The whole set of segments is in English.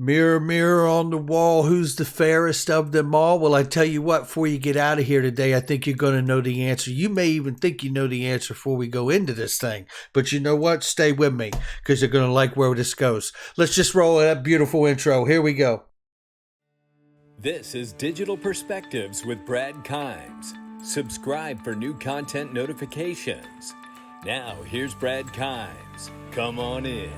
Mirror, mirror on the wall, who's the fairest of them all? Well, I tell you what, before you get out of here today, I think you're going to know the answer. You may even think you know the answer before we go into this thing. But you know what? Stay with me because you're going to like where this goes. Let's just roll that beautiful intro. Here we go. This is Digital Perspectives with Brad Kimes. Subscribe for new content notifications. Now, here's Brad Kimes. Come on in.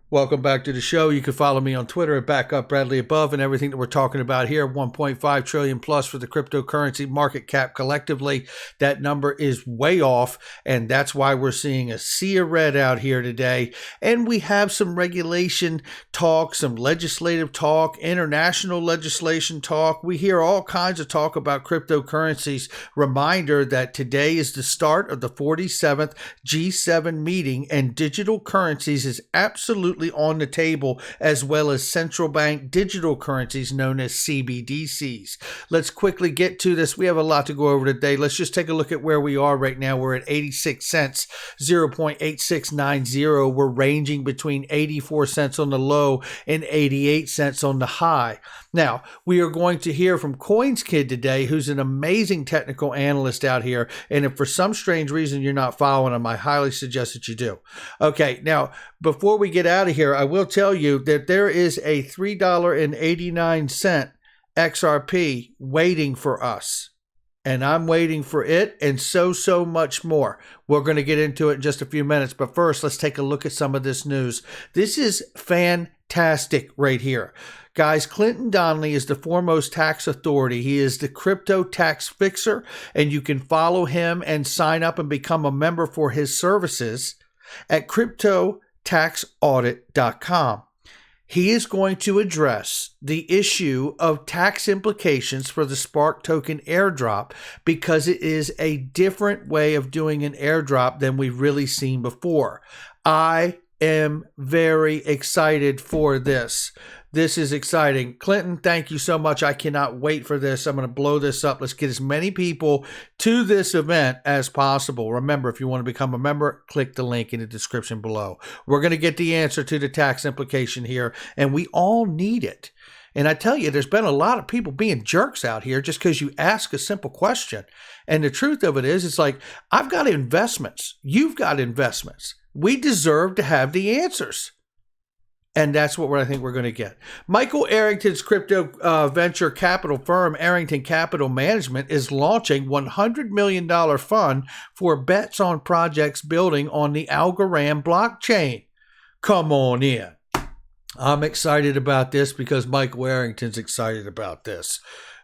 Welcome back to the show. You can follow me on Twitter at BackUpBradleyAbove, and everything that we're talking about here, 1.5 trillion plus for the cryptocurrency market cap collectively. That number is way off, and that's why we're seeing a sea of red out here today. And we have some regulation talk, some legislative talk, international legislation talk. We hear all kinds of talk about cryptocurrencies. Reminder that today is the start of the 47th G7 meeting, and digital currencies is absolutely on the table, as well as central bank digital currencies known as CBDCs. Let's quickly get to this. We have a lot to go over today. Let's just take a look at where we are right now. We're at 86 cents, 0.8690. We're ranging between 84 cents on the low and 88 cents on the high. Now, we are going to hear from Coins Kid today, who's an amazing technical analyst out here. And if for some strange reason you're not following him, I highly suggest that you do. Okay, now, before we get out of here, I will tell you that there is a $3.89 XRP waiting for us. And I'm waiting for it and so much more. We're going to get into it in just a few minutes. But first, let's take a look at some of this news. This is fantastic right here. Guys, Clinton Donnelly is the foremost tax authority. He is the crypto tax fixer, and you can follow him and sign up and become a member for his services at cryptotaxaudit.com. He is going to address the issue of tax implications for the Spark token airdrop, because it is a different way of doing an airdrop than we've really seen before. I am very excited for this. This is exciting. Clinton, thank you so much. I cannot wait for this. I'm going to blow this up. Let's get as many people to this event as possible. Remember, if you want to become a member, click the link in the description below. We're going to get the answer to the tax implication here, and we all need it. And I tell you, there's been a lot of people being jerks out here just because you ask a simple question. And the truth of it is, it's like, I've got investments. You've got investments. We deserve to have the answers. And that's what I think we're going to get. Michael Arrington's crypto venture capital firm, Arrington Capital Management, is launching $100 million fund for bets on projects building on the Algorand blockchain. Come on in. I'm excited about this because Michael Arrington's excited about this.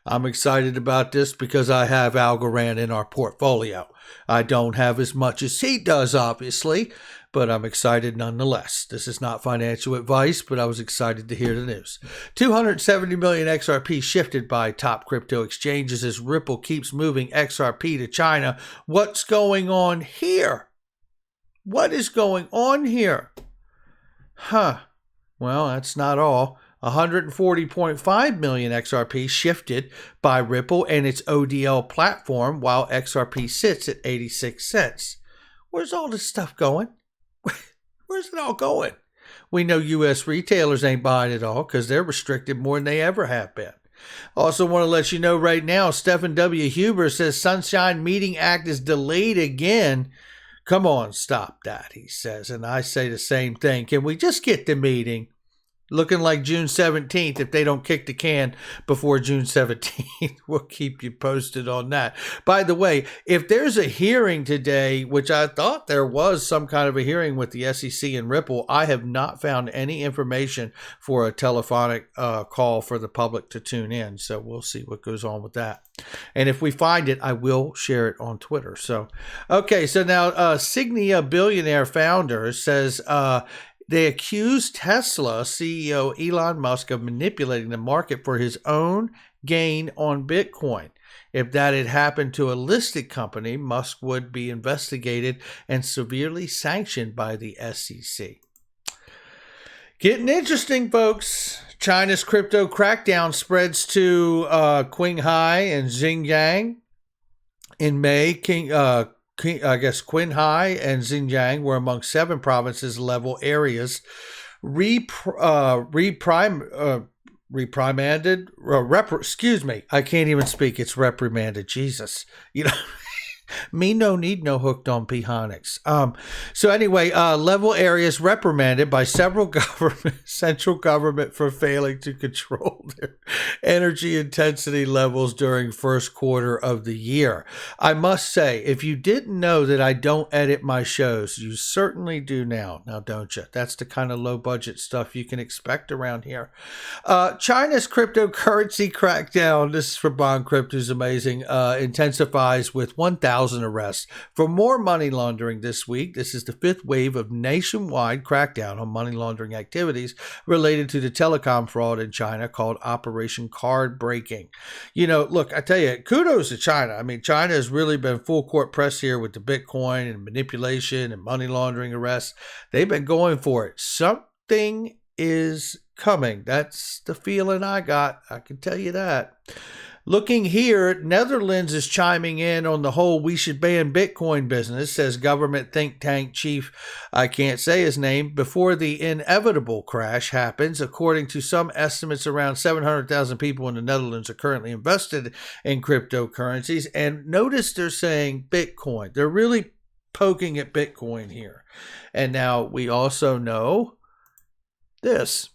I'm excited about this because I have Algorand in our portfolio. I don't have as much as he does, obviously, but I'm excited nonetheless. This is not financial advice, but I was excited to hear the news. 270 million XRP shifted by top crypto exchanges as Ripple keeps moving XRP to China. What's going on here? What is going on here? Well, that's not all. 140.5 million XRP shifted by Ripple and its ODL platform, while XRP sits at 86 cents. Where's all this stuff going? Where's it all going? We know U.S. retailers ain't buying it all because they're restricted more than they ever have been. Also want to let you know right now, Stephen W. Huber says Sunshine Meeting Act is delayed again. Come on, stop that, he says. And I say the same thing. Can we just get the meeting? Looking like June 17th if they don't kick the can before June 17th. We'll keep you posted on that. By the way, if there's a hearing today, which I thought there was some kind of a hearing with the SEC and Ripple, I have not found any information for a telephonic call for the public to tune in. So we'll see what goes on with that. And if we find it, I will share it on Twitter. So, okay, so now Signia billionaire founder says they accuse Tesla CEO Elon Musk of manipulating the market for his own gain on Bitcoin. If that had happened to a listed company, Musk would be investigated and severely sanctioned by the SEC. Getting interesting, folks. China's crypto crackdown spreads to Qinghai and Xinjiang. In May, I guess Qinghai and Xinjiang were among 7 provinces level areas reprimanded. Excuse me, I can't even speak. It's reprimanded. Jesus, you know. Me no need no hooked on Pehonics. So anyway, level areas reprimanded by several central government for failing to control their energy intensity levels during first quarter of the year. I must say, if you didn't know that I don't edit my shows, you certainly do now, don't you? That's the kind of low budget stuff you can expect around here. China's cryptocurrency crackdown, this is for Bond Crypto, is amazing, intensifies with 1,000 arrests for more money laundering this week. This is the 5th wave of nationwide crackdown on money laundering activities related to the telecom fraud in China called Operation Card Breaking. You know, look, I tell you, kudos to China. I mean, China has really been full court press here with the Bitcoin and manipulation and money laundering arrests. They've been going for it. Something is coming. That's the feeling I got. I can tell you that. Looking here, Netherlands is chiming in on the whole we should ban Bitcoin business, says government think tank chief, I can't say his name, before the inevitable crash happens. According to some estimates, around 700,000 people in the Netherlands are currently invested in cryptocurrencies. And notice they're saying Bitcoin. They're really poking at Bitcoin here. And now we also know this.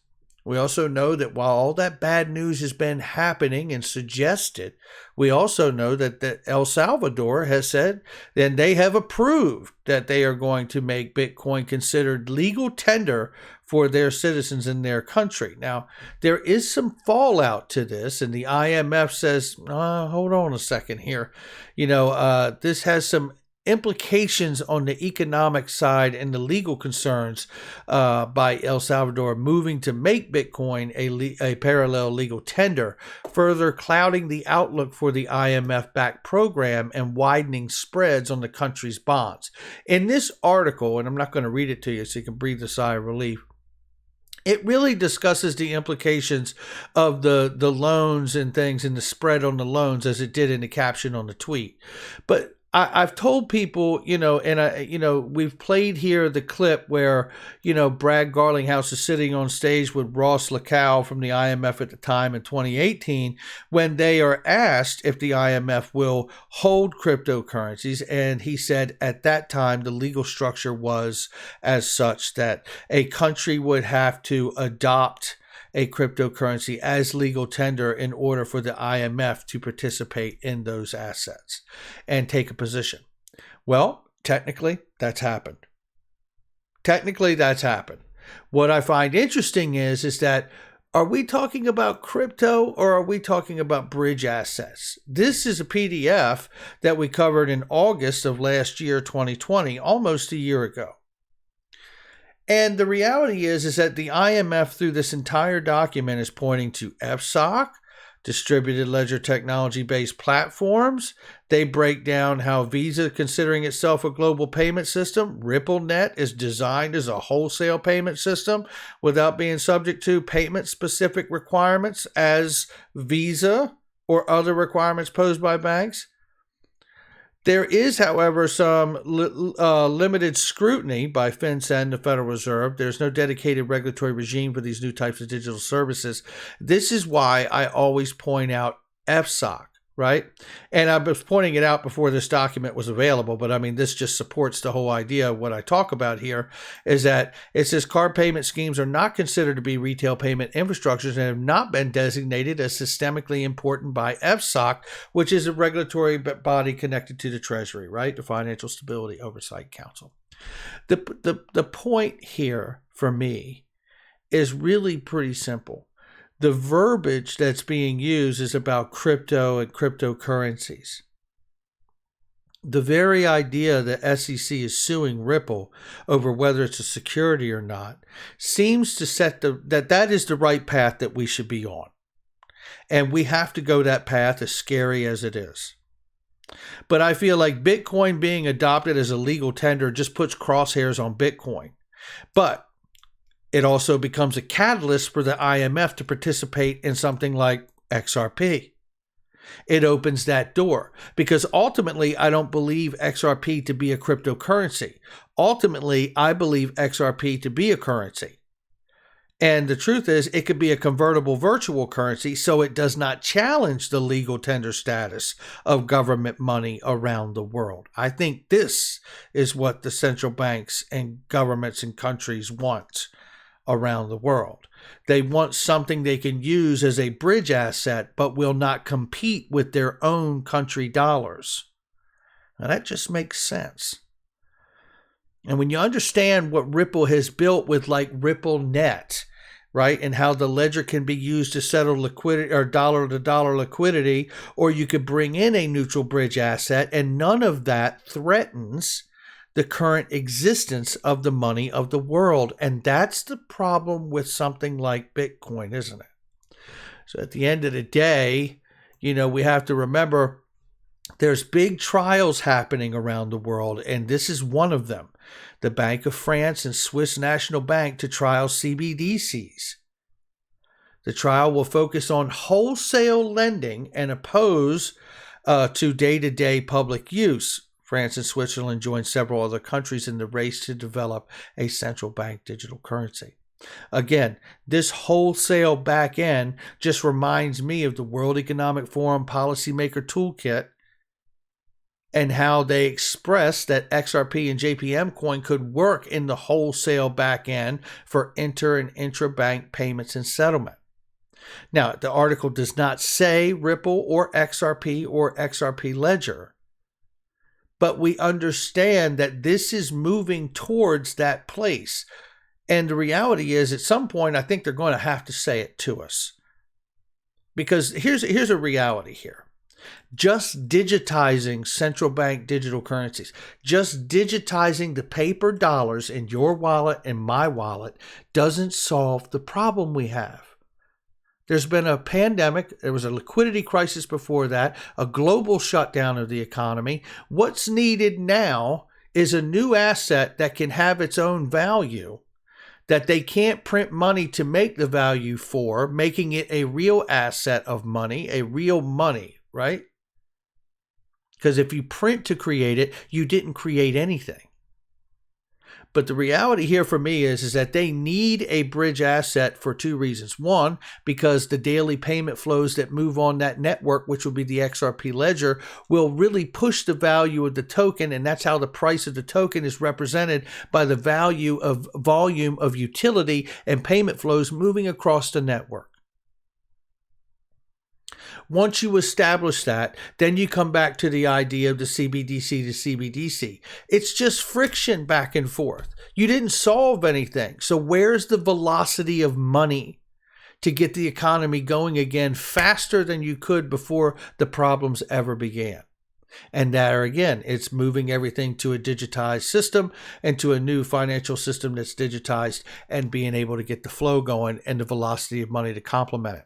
We also know that while all that bad news has been happening and suggested, we also know that El Salvador has said, and they have approved that they are going to make Bitcoin considered legal tender for their citizens in their country. Now, there is some fallout to this, and the IMF says, hold on a second here. You know, this has some implications on the economic side and the legal concerns by El Salvador moving to make Bitcoin a parallel legal tender, further clouding the outlook for the IMF-backed program and widening spreads on the country's bonds. In this article, and I'm not going to read it to you so you can breathe a sigh of relief, it really discusses the implications of the loans and things and the spread on the loans as it did in the caption on the tweet. But I've told people, we've played here the clip where, Brad Garlinghouse is sitting on stage with Ross Lacow from the IMF at the time in 2018, when they are asked if the IMF will hold cryptocurrencies. And he said at that time, the legal structure was as such that a country would have to adopt a cryptocurrency as legal tender in order for the IMF to participate in those assets and take a position. Well, technically, that's happened. What I find interesting is that are we talking about crypto or are we talking about bridge assets? This is a PDF that we covered in August of last year, 2020, almost a year ago. And the reality is that the IMF through this entire document is pointing to FSOC, distributed ledger technology-based platforms. They break down how Visa, considering itself a global payment system, RippleNet is designed as a wholesale payment system without being subject to payment-specific requirements as Visa or other requirements posed by banks. There is, however, some limited scrutiny by FinCEN, the Federal Reserve. There's no dedicated regulatory regime for these new types of digital services. This is why I always point out FSOC, right? And I was pointing it out before this document was available, but I mean, this just supports the whole idea of what I talk about here, is that it says card payment schemes are not considered to be retail payment infrastructures and have not been designated as systemically important by FSOC, which is a regulatory body connected to the Treasury, right? The Financial Stability Oversight Council. The point here for me is really pretty simple. The verbiage that's being used is about crypto and cryptocurrencies. The very idea that SEC is suing Ripple over whether it's a security or not seems to set that is the right path that we should be on. And we have to go that path, as scary as it is. But I feel like Bitcoin being adopted as a legal tender just puts crosshairs on Bitcoin. But it also becomes a catalyst for the IMF to participate in something like XRP. It opens that door because ultimately, I don't believe XRP to be a cryptocurrency. Ultimately, I believe XRP to be a currency. And the truth is, it could be a convertible virtual currency, so it does not challenge the legal tender status of government money around the world. I think this is what the central banks and governments and countries want around the world. They want something they can use as a bridge asset, but will not compete with their own country dollars. Now, that just makes sense. And when you understand what Ripple has built with like RippleNet, right, and how the ledger can be used to settle liquidity or dollar-to-dollar liquidity, or you could bring in a neutral bridge asset, and none of that threatens the current existence of the money of the world. And that's the problem with something like Bitcoin, isn't it? So at the end of the day, we have to remember there's big trials happening around the world, and this is one of them. The Bank of France and Swiss National Bank to trial CBDCs. The trial will focus on wholesale lending and oppose to day-to-day public use. France and Switzerland joined several other countries in the race to develop a central bank digital currency. Again, this wholesale back end just reminds me of the World Economic Forum Policymaker Toolkit and how they expressed that XRP and JPM coin could work in the wholesale back end for inter and intra-bank payments and settlement. Now, the article does not say Ripple or XRP Ledger, but we understand that this is moving towards that place. And the reality is, at some point, I think they're going to have to say it to us. Because here's a reality here. Just digitizing central bank digital currencies, just digitizing the paper dollars in your wallet and my wallet doesn't solve the problem we have. There's been a pandemic. There was a liquidity crisis before that, a global shutdown of the economy. What's needed now is a new asset that can have its own value, that they can't print money to make the value for, making it a real asset of money, a real money, right? Because if you print to create it, you didn't create anything. But the reality here for me is that they need a bridge asset for two reasons. One, because the daily payment flows that move on that network, which will be the XRP ledger, will really push the value of the token. And that's how the price of the token is represented by the value of volume of utility and payment flows moving across the network. Once you establish that, then you come back to the idea of the CBDC to CBDC. It's just friction back and forth. You didn't solve anything. So where's the velocity of money to get the economy going again faster than you could before the problems ever began? And there again, it's moving everything to a digitized system and to a new financial system that's digitized and being able to get the flow going and the velocity of money to complement it.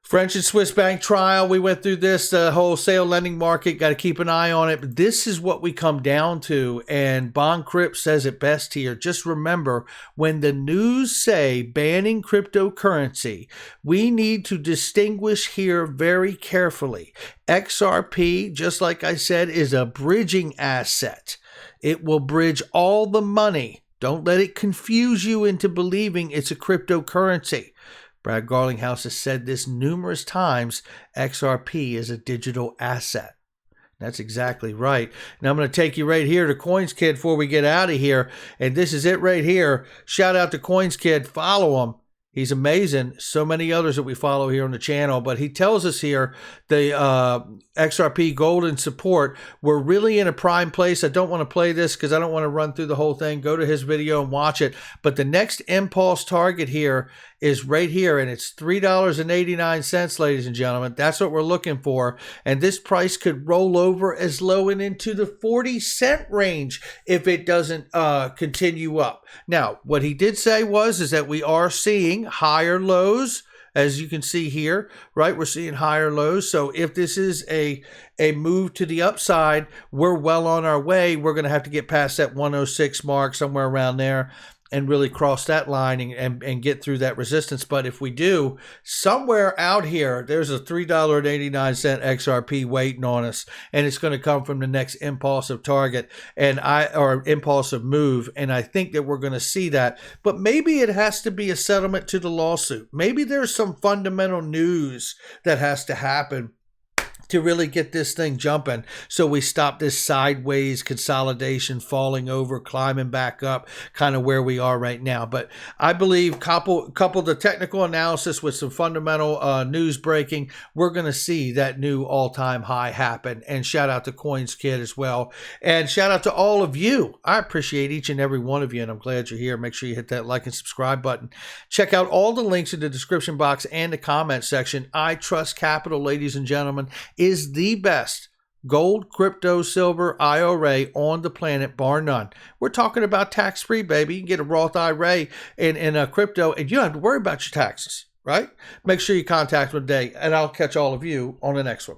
French and Swiss bank trial, we went through this, the wholesale lending market, got to keep an eye on it. But this is what we come down to, and BondCrypt says it best here. Just remember, when the news say banning cryptocurrency, we need to distinguish here very carefully. XRP, just like I said, is a bridging asset. It will bridge all the money. Don't let it confuse you into believing it's a cryptocurrency. Brad Garlinghouse has said this numerous times. XRP is a digital asset. That's exactly right. Now I'm going to take you right here to Coins Kid before we get out of here. And this is it right here. Shout out to Coins Kid. Follow him. He's amazing. So many others that we follow here on the channel. But he tells us here the XRP golden support. We're really in a prime place. I don't want to play this because I don't want to run through the whole thing. Go to his video and watch it. But the next impulse target here is right here. And it's $3.89, ladies and gentlemen. That's what we're looking for. And this price could roll over as low and into the 40-cent range if it doesn't continue up. Now, what he did say is that we are seeing higher lows, as you can see here, right? We're seeing higher lows. So if this is a move to the upside, we're well on our way. We're going to have to get past that 106 mark, somewhere around there. and really cross that line and get through that resistance. But if we do, somewhere out here, there's a $3.89 XRP waiting on us, and it's going to come from the next impulsive target or impulsive move. And I think that we're going to see that. But maybe it has to be a settlement to the lawsuit. Maybe there's some fundamental news that has to happen to really get this thing jumping, so we stop this sideways consolidation, falling over, climbing back up, kind of where we are right now. But I believe couple the technical analysis with some fundamental news breaking, we're going to see that new all-time high happen. And shout out to Coins Kid as well, and shout out to all of you. I appreciate each and every one of you, and I'm glad you're here. Make sure you hit that like and subscribe button. Check out all the links in the description box and the comment section. I Trust Capital, ladies and gentlemen, is the best gold, crypto, silver IRA on the planet, bar none. We're talking about tax-free, baby. You can get a Roth IRA in a crypto, and you don't have to worry about your taxes, right? Make sure you contact me today, and I'll catch all of you on the next one.